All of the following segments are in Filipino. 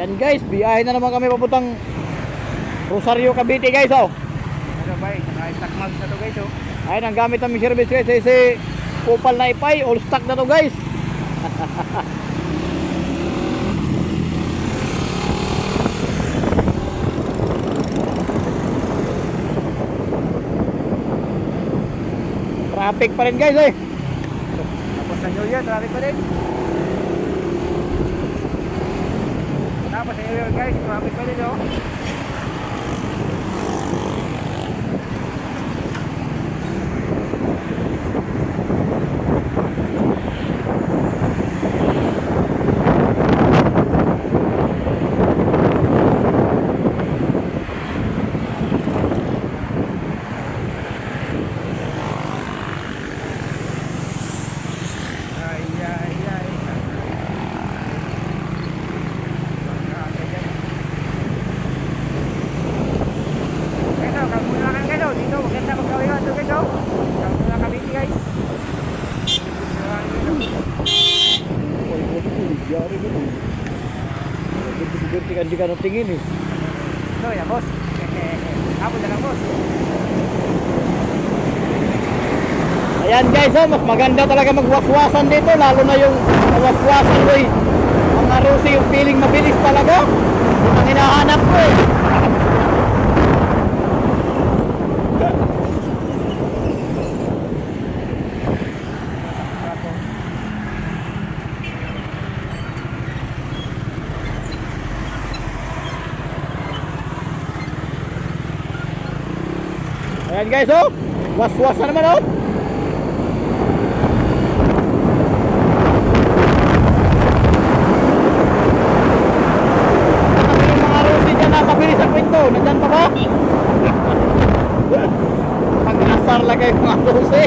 Ayan guys, biyahe na naman kami papuntang Rosario, Cavite guys, oh. Ano ba eh, naka-stock mags na to guys oh. Ayan ang gamit namin service guys, si Kupal na ipay, all stock na to guys. Traffic pa rin guys eh. Tapos sa New Year, traffic pa rin. Tapos sa New Year guys, traffic pa rin oh. Hindi ka nang tingin eh. So yan boss. Hapon na lang boss. Ayan guys, oh, mas maganda talaga magwaswasan dito, lalo na yung waswasan ko eh. Ang arusi, yung feeling mabilis talaga. Yun ang hinahanap ko eh. Ayan guys, oh, waswas na naman oh. Yung mga rusi dyan na mabilis ang kwento, nandyan pa ba? Pag-asar lang kayo mga rusi.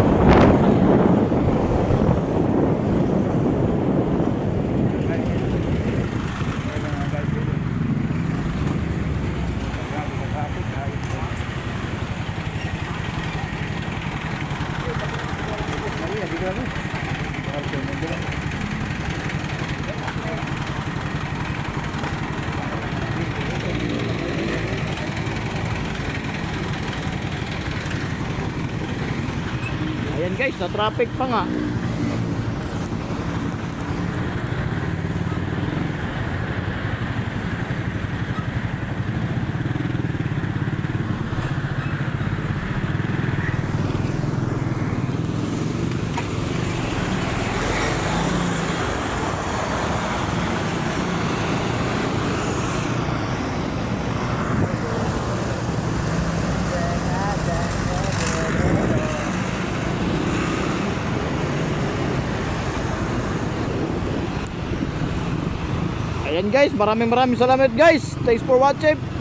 Ayan guys, na traffic pa nga. Ayan guys, maraming salamat guys. Thanks for watching.